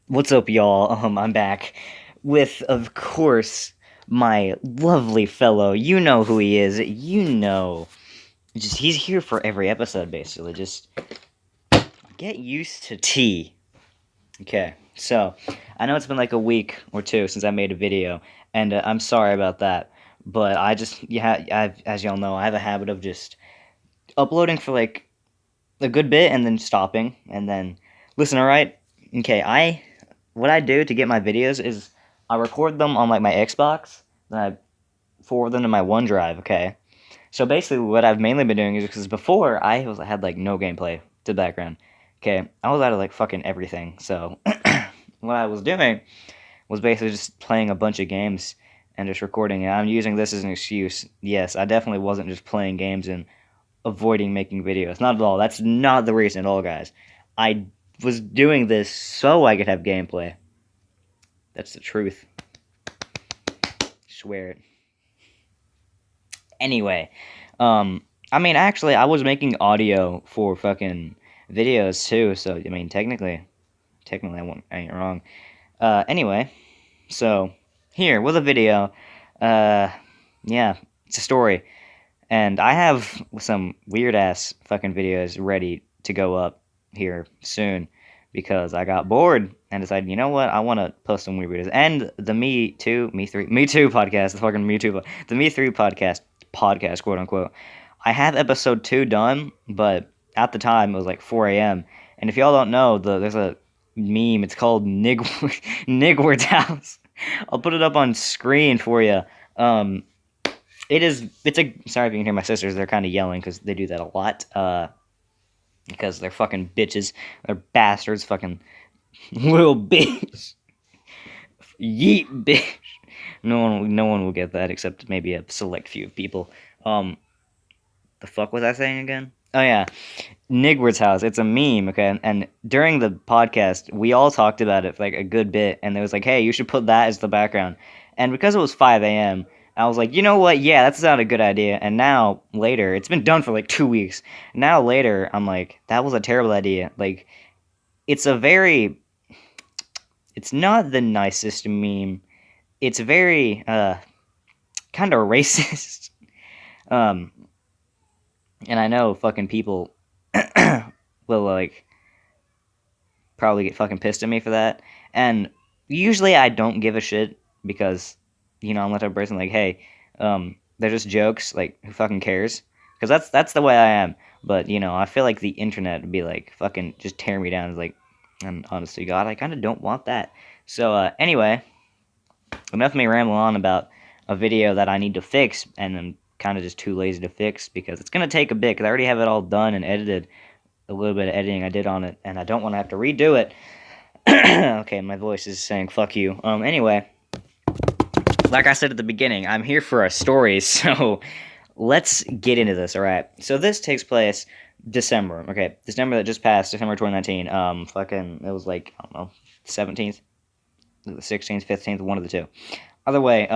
What's up, y'all? I'm back with, of course, my lovely fellow. You know who he is. He's here for every episode, basically. Just get used to tea. Okay, so I know it's been like a week or two since I made a video, and I'm sorry about that. But as y'all know, I have a habit of just uploading for like a good bit and then stopping, and then listen. All right, okay. What I do to get my videos is I record them on like my Xbox, then I forward them to my OneDrive. Okay, so basically what I've mainly been doing is because before I had like no gameplay to the background. Okay, I was out of like fucking everything. So what I was doing was basically just playing a bunch of games and just recording it. I'm using this as an excuse. Yes, I definitely wasn't just playing games and avoiding making videos. Not at all. That's not the reason at all, guys. I was doing this so I could have gameplay. That's the truth. Swear it. Anyway, I mean, actually, I was making audio for fucking videos too. So I mean, technically, I ain't wrong. Anyway, so here with a video. Uh, yeah, it's a story, and I have some weird ass fucking videos ready to go up here soon because I got bored and decided, you know what, I want to post some weird videos. And the Me Too podcast, the fucking Me Too, the Me Three podcast, quote unquote. I have episode 2 done, but at the time it was like 4 a.m. And if y'all don't know, there's a meme. It's called Nigward's house. I'll put it up on screen for you. Um, it's a sorry if you can hear my sisters. They're kind of yelling because they do that a lot. Because they're fucking bitches. They're bastards. Fucking little bitch. Yeet bitch. No one will get that except maybe a select few people. The fuck was I saying again? Oh yeah, Nigward's house. It's a meme, okay? And during the podcast, we all talked about it for like a good bit, and it was like, hey, you should put that as the background. And because it was 5 a.m., I was like, you know what? Yeah, that's not a good idea. And now later, it's been done for like 2 weeks. Now later, I'm like, that was a terrible idea. Like, it's a very, it's not the nicest meme. It's very, kind of racist. Um, and I know fucking people will like probably get fucking pissed at me for that. And usually I don't give a shit because, I'm the type of person like, hey, they're just jokes. Like, who fucking cares? Because that's the way I am. But I feel like the internet would be like fucking just tear me down. It's like, and honestly, God, I kind of don't want that. So anyway, enough of me rambling on about a video that I need to fix, and I'm kind of just too lazy to fix because it's gonna take a bit. Because I already have it all done and edited. A little bit of editing I did on it, and I don't want to have to redo it. Okay, my voice is saying fuck you. Anyway, like I said at the beginning, I'm here for a story, so let's get into this, alright? So this takes place December, okay? December that just passed, December 2019. It was like, I don't know, 17th, the 16th, 15th, one of the two. Either way,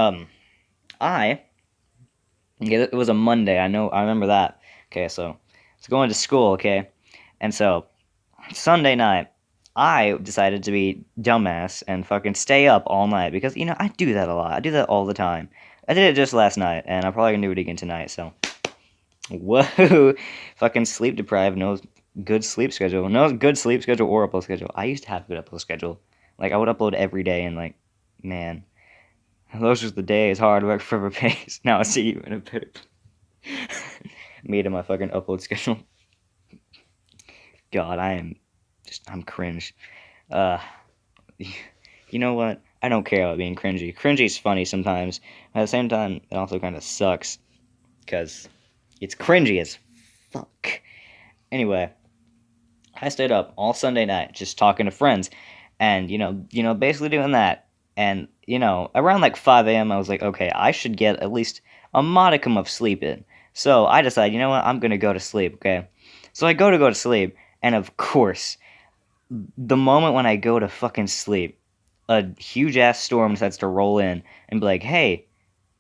it was a Monday, I remember that. Okay, so it's going to school, okay? And so, Sunday night, I decided to be dumbass and fucking stay up all night because I do that a lot. I do that all the time. I did it just last night, and I'm probably gonna do it again tonight. So, whoa, fucking sleep deprived, no good sleep schedule, no good sleep schedule or upload schedule. I used to have a good upload schedule. Like I would upload every day, and like, man, those was the days. Hard work forever pays. Now I see you in a better. Me to my fucking upload schedule. God, I'm cringe. Uh, you know what? I don't care about being cringy. Cringy's funny sometimes. At the same time, it also kind of sucks because it's cringy as fuck. Anyway, I stayed up all Sunday night just talking to friends, and basically doing that. And around like 5 a.m., I was like, okay, I should get at least a modicum of sleep in. So I decided, you know what? I'm gonna go to sleep. Okay. So I go to sleep, and of course, the moment when I go to fucking sleep, a huge ass storm decides to roll in and be like, hey,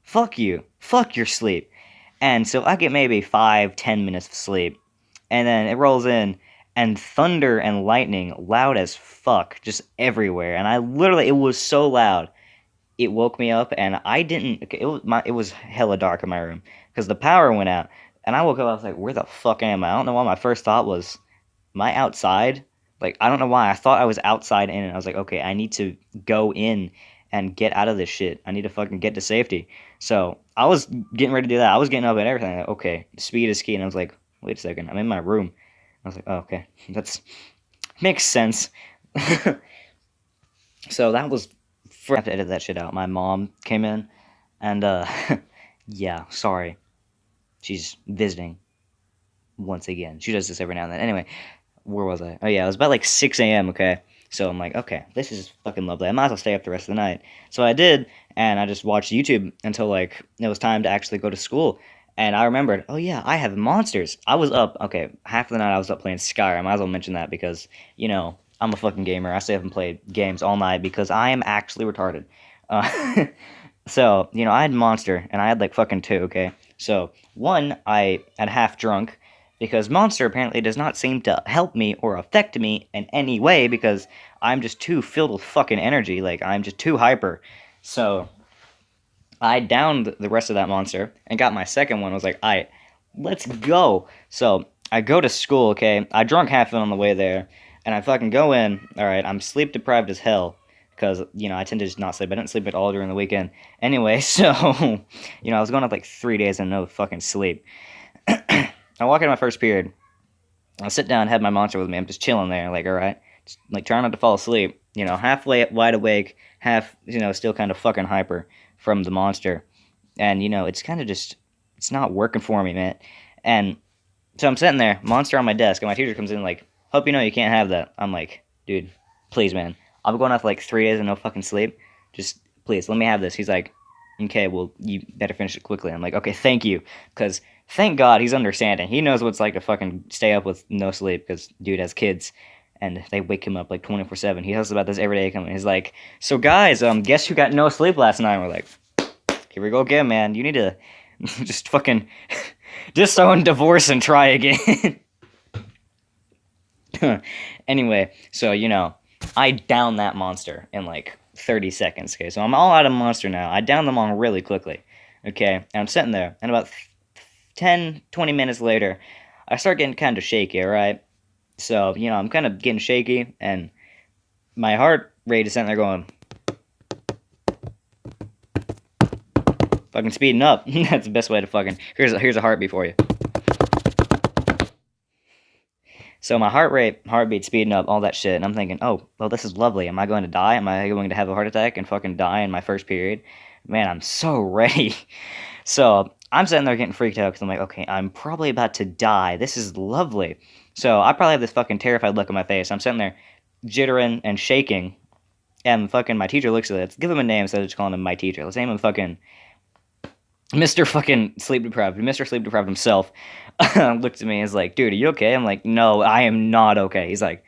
fuck you, fuck your sleep. And so I get maybe 5, 10 minutes of sleep, and then it rolls in, and thunder and lightning loud as fuck just everywhere. And I literally, it was so loud. It woke me up, and I didn't. Okay, it was hella dark in my room because the power went out. And I woke up. I was like, "Where the fuck am I?" I don't know why. My first thought was, "Am I outside?" Like I don't know why. I thought I was outside in, and I was like, "Okay, I need to go in and get out of this shit. I need to fucking get to safety." So I was getting ready to do that. I was getting up and everything. Like, okay, speed is key. And I was like, "Wait a second, I'm in my room." I was like, "Oh, okay, that's makes sense." So that was. I have to edit that shit out. My mom came in, and yeah, sorry, she's visiting once again. She does this every now and then. Anyway, where was I? Oh yeah, it was about like 6 a.m. Okay, so I'm like, okay, this is fucking lovely. I might as well stay up the rest of the night. So I did, and I just watched YouTube until like it was time to actually go to school. And I remembered, oh yeah, I have monsters. I was up, okay, half of the night I was up playing Skyrim. I might as well mention that because I'm a fucking gamer. I still haven't played games all night because I am actually retarded. Uh, So, I had Monster, and I had like fucking two, okay? So, one, I had half drunk, because Monster apparently does not seem to help me or affect me in any way, because I'm just too filled with fucking energy, like, I'm just too hyper. So, I downed the rest of that Monster, and got my second one, was like, alright, let's go! So, I go to school, okay? I drunk half of it on the way there, and I fucking go in, alright, I'm sleep deprived as hell because I tend to just not sleep. I didn't sleep at all during the weekend. Anyway, so I was going up like 3 days and no fucking sleep. I walk into my first period. I sit down, have my monster with me. I'm just chilling there, like all right, just, like trying not to fall asleep. Halfway wide awake, half still kind of fucking hyper from the monster, and it's kind of just it's not working for me, man. And so I'm sitting there, monster on my desk, and my teacher comes in like, "Hope you know you can't have that." I'm like, "Dude, please, man. I'm going off like 3 days and no fucking sleep. Just please let me have this." He's like, "Okay, well you better finish it quickly." I'm like, "Okay, thank you," because thank God he's understanding. He knows what it's like to fucking stay up with no sleep because dude has kids. And they wake him up like 24/7. He tells us about this every day coming. He's like, "So guys, guess who got no sleep last night?" And we're like, "Here we go again, man. You need to just fucking disown divorce and try again." Anyway, so I down that monster in like 30 seconds. Okay, so I'm all out of monster now. I down them all really quickly. Okay, and I'm sitting there, and about 10, 20 minutes later, I start getting kind of shaky. All right, so I'm kind of getting shaky, and my heart rate is sitting there going fucking speeding up. That's the best way to fucking here's a heartbeat for you. So my heartbeat speeding up, all that shit, and I'm thinking, oh, well, this is lovely. Am I going to die? Am I going to have a heart attack and fucking die in my first period? Man, I'm so ready. So I'm sitting there getting freaked out because I'm like, okay, I'm probably about to die. This is lovely. So I probably have this fucking terrified look on my face. I'm sitting there jittering and shaking, and fucking my teacher looks at it. Let's give him a name instead of just calling him my teacher. Let's name him fucking Mr. fucking sleep deprived. Mr. Sleep deprived himself looked at me and is like, dude, are you okay? I'm like, no, I am not okay. He's like,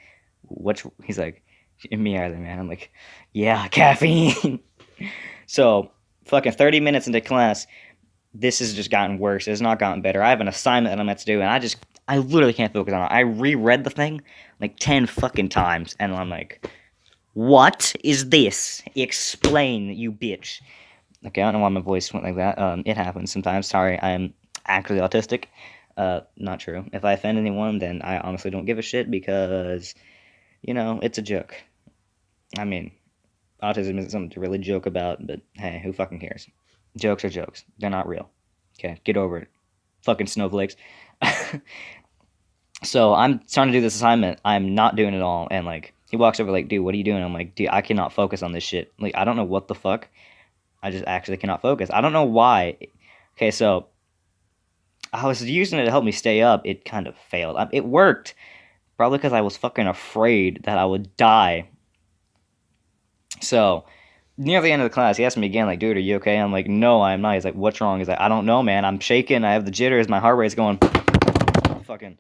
he's like, me either, man. I'm like, yeah, caffeine. So, fucking 30 minutes into class, this has just gotten worse. It's not gotten better. I have an assignment that I'm meant to do, and I literally can't focus on it. I reread the thing like 10 fucking times, and I'm like, what is this? Explain, you bitch. Okay, I don't know why my voice went like that. It happens sometimes. Sorry, I'm actually autistic. Not true. If I offend anyone, then I honestly don't give a shit because, it's a joke. I mean, autism isn't something to really joke about, but hey, who fucking cares? Jokes are jokes. They're not real. Okay, get over it. Fucking snowflakes. So I'm trying to do this assignment. I'm not doing it all, and like he walks over like, dude, what are you doing? I'm like, dude, I cannot focus on this shit. Like, I don't know what the fuck. I just actually cannot focus. I don't know why. Okay, so I was using it to help me stay up. It kind of failed. It worked. Probably because I was fucking afraid that I would die. So, near the end of the class, he asked me again, like, dude, are you okay? I'm like, no, I'm not. He's like, what's wrong? He's like, I don't know, man. I'm shaking. I have the jitters. My heart rate's going fucking.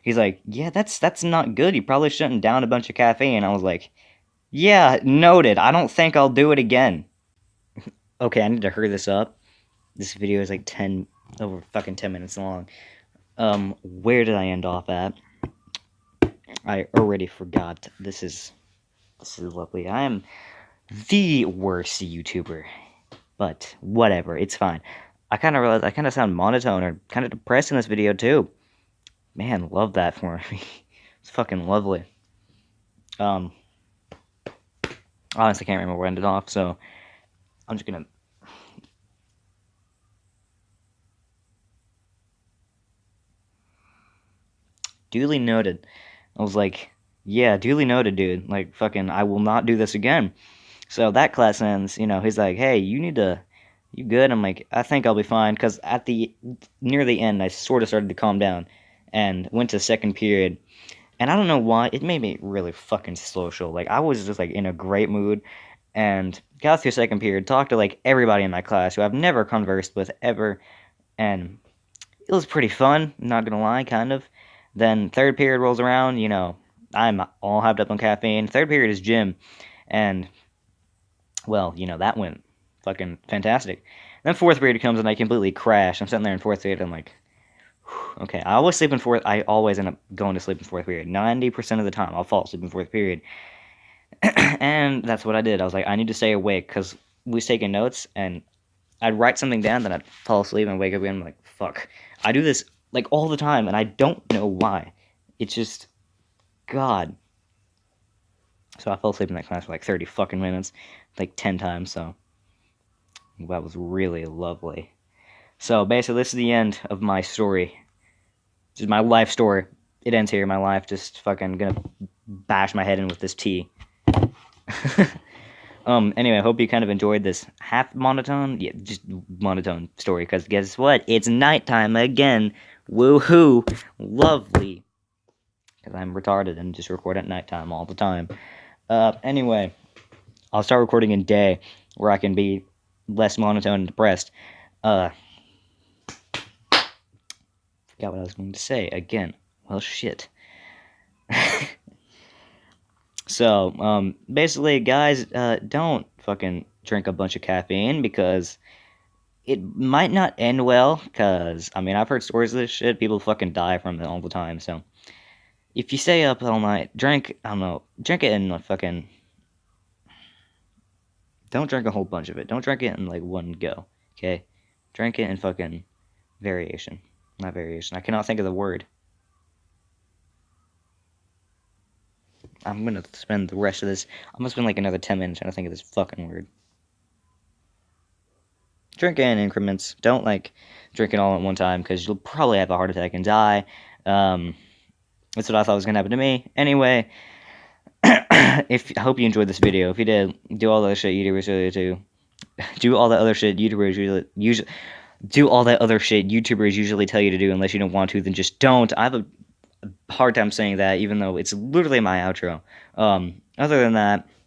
He's like, yeah, that's not good. You probably shouldn't down a bunch of caffeine. I was like, yeah, noted. I don't think I'll do it again. Okay, I need to hurry this up. This video is like over fucking 10 minutes long. Where did I end off at? I already forgot. This is lovely. I am the worst YouTuber, but whatever, it's fine. I kind of realized I kind of sound monotone or kind of depressed in this video too. Man, love that for me. It's fucking lovely. Um, Honestly, can't remember where I ended off, so I'm just gonna. Duly noted. I was like, yeah, duly noted, dude. Like, fucking, I will not do this again. So that class ends, he's like, hey, you good? I'm like, I think I'll be fine. Because near the end, I sort of started to calm down and went to second period. And I don't know why, it made me really fucking social. Like, I was just, like, in a great mood and got through second period, talked to, like, everybody in my class who I've never conversed with ever. And it was pretty fun, not gonna lie, kind of. Then third period rolls around, I'm all hyped up on caffeine. Third period is gym, and well, that went fucking fantastic. Then fourth period comes and I completely crash. I'm sitting there in fourth period. I'm like, okay. I always sleep in fourth. I always end up going to sleep in fourth period. 90% of the time, I'll fall asleep in fourth period, and that's what I did. I was like, I need to stay awake because we was taking notes, and I'd write something down, then I'd fall asleep and wake up again. I'm like, fuck. I do this like all the time, and I don't know why. It's just God. So I fell asleep in that class for like 30 fucking minutes, like 10 times. So that was really lovely. So basically, this is the end of my story. This is my life story. It ends here. My life just fucking gonna bash my head in with this tea. Anyway, I hope you kind of enjoyed this half monotone, yeah, just monotone story, because guess what? It's nighttime again. Woohoo! Lovely. Because I'm retarded and just record at nighttime all the time. Anyway, I'll start recording in day, where I can be less monotone and depressed. Forgot what I was going to say again. Well, shit. So, basically, guys, don't fucking drink a bunch of caffeine because it might not end well. Because, I mean, I've heard stories of this shit. People fucking die from it all the time. So, if you stay up all night, I don't know, drink it in like fucking. Don't drink a whole bunch of it. Don't drink it in like one go. Okay? Drink it in fucking variation. Not variation. I cannot think of the word. I'm gonna spend the rest of this. I'm gonna spend like another 10 minutes trying to think of this fucking word. Drink it in increments. Don't like drink it all at one time because you'll probably have a heart attack and die. Um, that's what I thought was gonna happen to me. Anyway, I hope you enjoyed this video. If you did, do all the other shit YouTubers usually do. Do all the other shit YouTubers usually do all that other shit YouTubers usually tell you to do. Unless you don't want to, then just don't. I have a hard time saying that, even though it's literally my outro. Other than that,